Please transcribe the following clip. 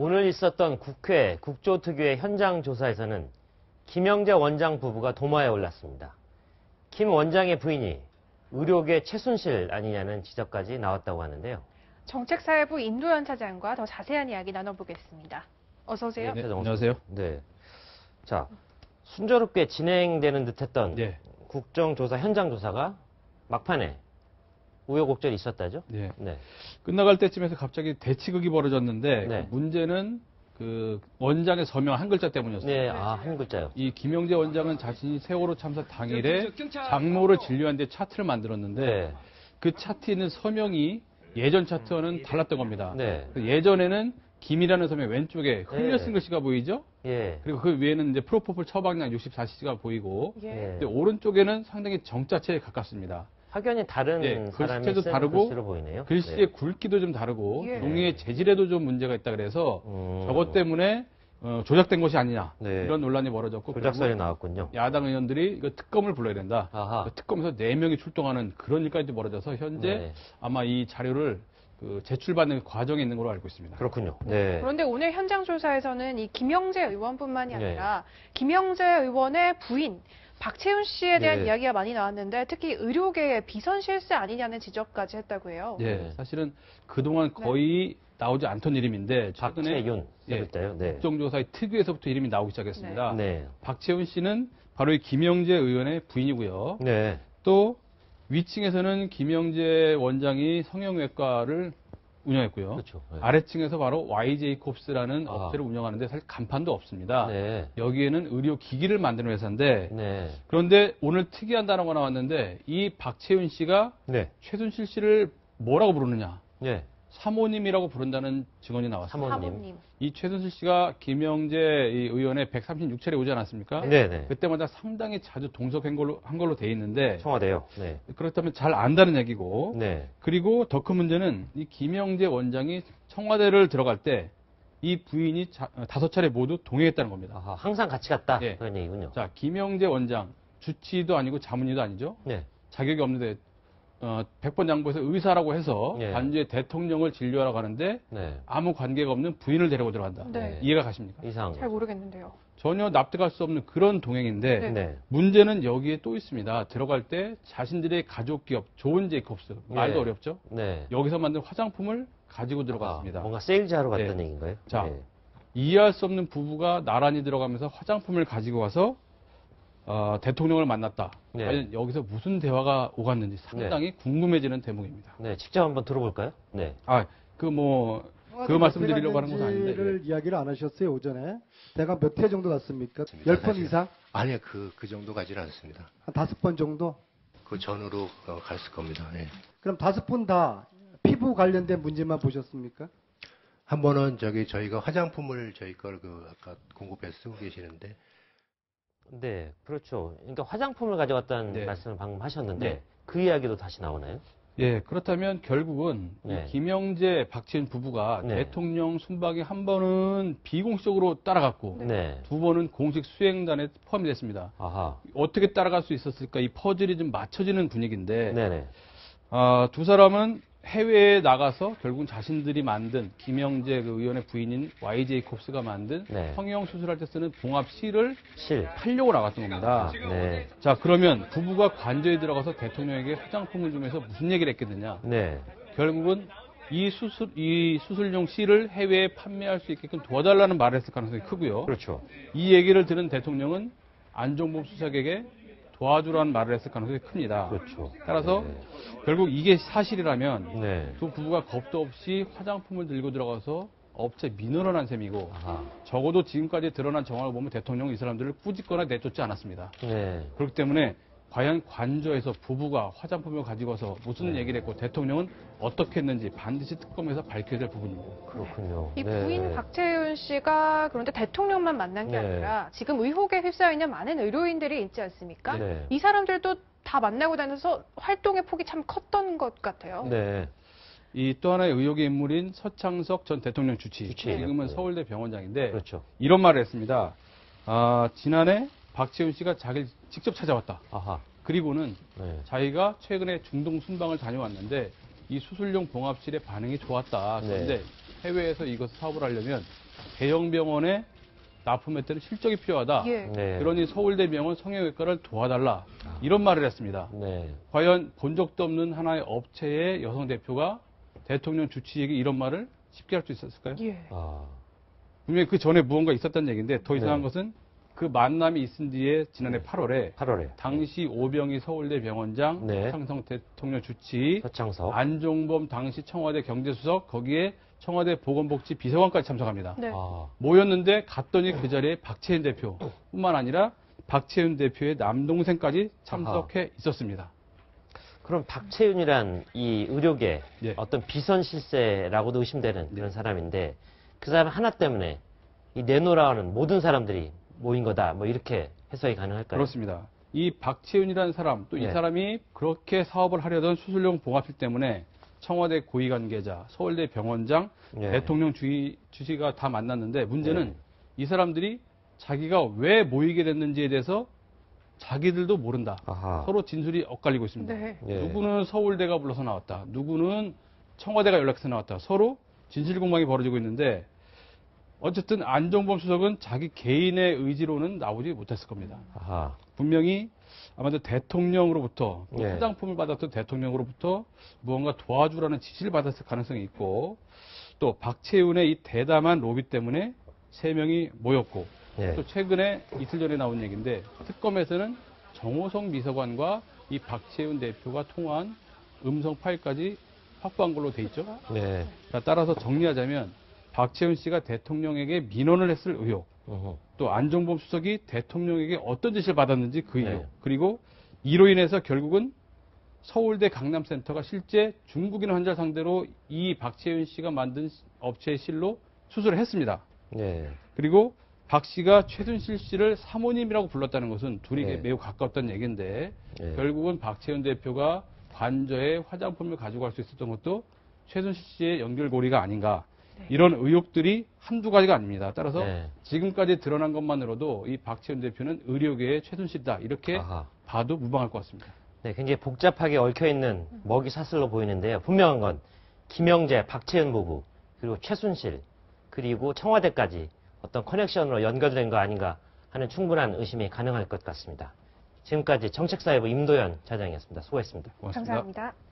오늘 있었던 국회 국조특위의 현장 조사에서는 김영재 원장 부부가 도마에 올랐습니다. 김 원장의 부인이 의료계 최순실 아니냐는 지적까지 나왔다고 하는데요. 정책사회부 임도현 차장과 더 자세한 이야기 나눠보겠습니다. 어서 오세요. 네, 안녕하세요. 네. 자, 순조롭게 진행되는 듯했던 국정조사 현장 조사가 막판에 우여곡절이 있었다죠? 네. 끝나갈 때쯤에서 갑자기 대치극이 벌어졌는데 네. 문제는 그 원장의 서명 한 글자 때문이었어요. 네, 한 글자요. 이 김영재 원장은 자신이 세월호 참사 당일에 장모를 진료한 데 차트를 만들었는데 그 차트에 있는 서명이 예전 차트와는 달랐던 겁니다. 예전에는 김이라는 서명 왼쪽에 흘려 쓴 글씨가 보이죠? 그리고 그 위에는 이제 프로포폴 처방량 64cC가 보이고 근데 오른쪽에는 상당히 정자체에 가깝습니다. 확연히 다른 사람이 글씨체도 쓴 다르고 글씨로 보이네요. 글씨의 굵기도 좀 다르고 종이의 재질에도 좀 문제가 있다 그래서 저것 때문에 조작된 것이 아니냐 이런 논란이 벌어졌고 조작설이 나왔군요. 야당 의원들이 이거 특검을 불러야 된다. 특검에서 4명이 출동하는 그런 일까지 벌어져서 현재 아마 이 자료를 제출받는 과정에 있는 걸로 알고 있습니다. 그렇군요. 그런데 오늘 현장 조사에서는 이 김영재 의원뿐만이 아니라 김영재 의원의 부인 박채윤 씨에 대한 이야기가 많이 나왔는데 특히 의료계의 비선 실세 아니냐는 지적까지 했다고 해요. 사실은 그동안 거의 나오지 않던 이름인데 최근에 박채윤 국정조사의 특위에서부터 이름이 나오기 시작했습니다. 박채윤 씨는 바로 이 김영재 의원의 부인이고요. 또 위층에서는 김영재 원장이 성형외과를 운영했고요. 아래층에서 바로 YJ콥스라는 업체를 운영하는데 사실 간판도 없습니다. 여기에는 의료기기를 만드는 회사인데 그런데 오늘 특이한 단어가 나왔는데 이 박채윤 씨가 최순실 씨를 뭐라고 부르느냐. 사모님이라고 부른다는 증언이 나왔습니다. 사모님. 이 최순실 씨가 김영재 의원의 136차례 오지 않았습니까? 그때마다 상당히 자주 동석한 걸로 돼 있는데 청와대요. 그렇다면 잘 안다는 얘기고 그리고 더 큰 문제는 이 김영재 원장이 청와대를 들어갈 때 이 부인이 5차례 모두 동행했다는 겁니다. 항상 같이 갔다 그런 얘기군요. 자, 김영재 원장 주치의도 아니고 자문의도 아니죠. 자격이 없는데 100번 양보해서 의사라고 해서 반주에 대통령을 진료하러 가는데 아무 관계가 없는 부인을 데리고 들어간다. 이해가 가십니까? 잘 모르겠는데요. 전혀 납득할 수 없는 그런 동행인데 문제는 여기에 또 있습니다. 들어갈 때 자신들의 가족 기업 좋은 제이콥스 말도 어렵죠? 여기서 만든 화장품을 가지고 들어갔습니다. 뭔가 세일즈하러 갔다는 얘기인가요? 자, 이해할 수 없는 부부가 나란히 들어가면서 화장품을 가지고 와서 대통령을 만났다. 과연 여기서 무슨 대화가 오갔는지 상당히 궁금해지는 대목입니다. 직접 한번 들어볼까요? 그 말씀드리려고 하는 건 아닌데. 이야기를 안 하셨어요, 오전에. 대강 몇 회 정도 갔습니까? 10번 이상? 아니요, 그 정도 가지는 않습니다. 한 5번 정도? 그 전후로 갔을 겁니다. 그럼 5번 다 피부 관련된 문제만 보셨습니까? 한 번은 저희가 화장품을 저희 걸 아까 공급해서 쓰고 계시는데. 그렇죠. 그러니까 화장품을 가져갔다는 말씀을 방금 하셨는데 그 이야기도 다시 나오나요? 그렇다면 결국은 김영재, 박채윤 부부가 대통령 순방에 한 번은 비공식적으로 따라갔고 2번은 공식 수행단에 포함이 됐습니다. 어떻게 따라갈 수 있었을까? 이 퍼즐이 좀 맞춰지는 분위기인데 두 사람은 해외에 나가서 결국은 자신들이 만든 김영재 의원의 부인인 YJ콥스가 만든 성형 수술할 때 쓰는 봉합 실을 팔려고 나갔던 겁니다. 자, 그러면 부부가 관저에 들어가서 대통령에게 화장품을 주면서 무슨 얘기를 했겠느냐? 결국은 이 수술용 실을 해외에 판매할 수 있게끔 도와달라는 말을 했을 가능성이 크고요. 이 얘기를 들은 대통령은 안종범 수석에게 도와주라는 말을 했을 가능성이 큽니다. 따라서 결국 이게 사실이라면 두 부부가 겁도 없이 화장품을 들고 들어가서 업체 민원을 한 셈이고 적어도 지금까지 드러난 정황을 보면 대통령은 이 사람들을 꾸짖거나 내쫓지 않았습니다. 그렇기 때문에 과연 관저에서 부부가 화장품을 가지고 와서 무슨 얘기를 했고 대통령은 어떻게 했는지 반드시 특검에서 밝혀야 될 부분입니다. 그렇군요. 이 부인 박채윤 씨가 그런데 대통령만 만난 게 아니라 지금 의혹에 휩싸여 있는 많은 의료인들이 있지 않습니까? 이 사람들도 다 만나고 다녀서 활동의 폭이 참 컸던 것 같아요. 이 또 하나의 의혹의 인물인 서창석 전 대통령 주치. 지금은 서울대 병원장인데 이런 말을 했습니다. 지난해 박채윤 씨가 자기를 직접 찾아왔다. 그리고는 자기가 최근에 중동 순방을 다녀왔는데 이 수술용 봉합실의 반응이 좋았다. 그런데 해외에서 이것을 사업을 하려면 대형 병원에 납품했다는 실적이 필요하다. 그러니 서울대병원 성형외과를 도와달라. 이런 말을 했습니다. 과연 본 적도 없는 하나의 업체의 여성 대표가 대통령 주치의에게 이런 말을 쉽게 할 수 있었을까요? 분명히 그 전에 무언가 있었다는 얘기인데 더 이상한 것은 그 만남이 있은 뒤에 지난해 8월에 당시 오병희 서울대 병원장, 서창석 대통령 주치의, 안종범 당시 청와대 경제수석, 거기에 청와대 보건복지 비서관까지 참석합니다. 모였는데 갔더니 그 자리에 박채윤 대표뿐만 아니라 박채윤 대표의 남동생까지 참석해 있었습니다. 그럼 박채윤이란 이 의료계 어떤 비선 실세라고도 의심되는 그런 사람인데 그 사람 하나 때문에 이 내노라는 모든 사람들이 모인 거다. 뭐 이렇게 해석이 가능할까요? 그렇습니다. 이 박채윤이라는 사람, 또 이 사람이 그렇게 사업을 하려던 수술용 봉합실 때문에 청와대 고위 관계자, 서울대 병원장, 대통령 주치의가 다 만났는데 문제는 이 사람들이 자기가 왜 모이게 됐는지에 대해서 자기들도 모른다. 서로 진술이 엇갈리고 있습니다. 누구는 서울대가 불러서 나왔다. 누구는 청와대가 연락해서 나왔다. 서로 진실공방이 벌어지고 있는데 어쨌든 안종범 수석은 자기 개인의 의지로는 나오지 못했을 겁니다. 분명히 아마도 대통령으로부터 화장품을 받았던 대통령으로부터 무언가 도와주라는 지시를 받았을 가능성이 있고 또 박채윤의 이 대담한 로비 때문에 3명이 모였고 또 최근에 이틀 전에 나온 얘기인데 특검에서는 정호성 비서관과 이 박채윤 대표가 통화한 음성 파일까지 확보한 걸로 돼 있죠. 따라서 정리하자면 박채윤 씨가 대통령에게 민원을 했을 의혹, 또 안종범 수석이 대통령에게 어떤 지시를 받았는지 그 의혹, 그리고 이로 인해서 결국은 서울대 강남센터가 실제 중국인 환자 상대로 이 박채윤 씨가 만든 업체의 실로 수술을 했습니다. 그리고 박 씨가 최순실 씨를 사모님이라고 불렀다는 것은 둘이 매우 가까웠다는 얘기인데 결국은 박채윤 대표가 관저에 화장품을 가지고 갈 수 있었던 것도 최순실 씨의 연결고리가 아닌가. 이런 의혹들이 한두 가지가 아닙니다. 따라서 지금까지 드러난 것만으로도 이 박채윤 대표는 의료계의 최순실이다. 이렇게 봐도 무방할 것 같습니다. 굉장히 복잡하게 얽혀있는 먹이 사슬로 보이는데요. 분명한 건 김영재, 박채윤 부부, 그리고 최순실, 그리고 청와대까지 어떤 커넥션으로 연결된 거 아닌가 하는 충분한 의심이 가능할 것 같습니다. 지금까지 정책사회부 임도연 차장이었습니다. 수고했습니다. 고맙습니다. 감사합니다.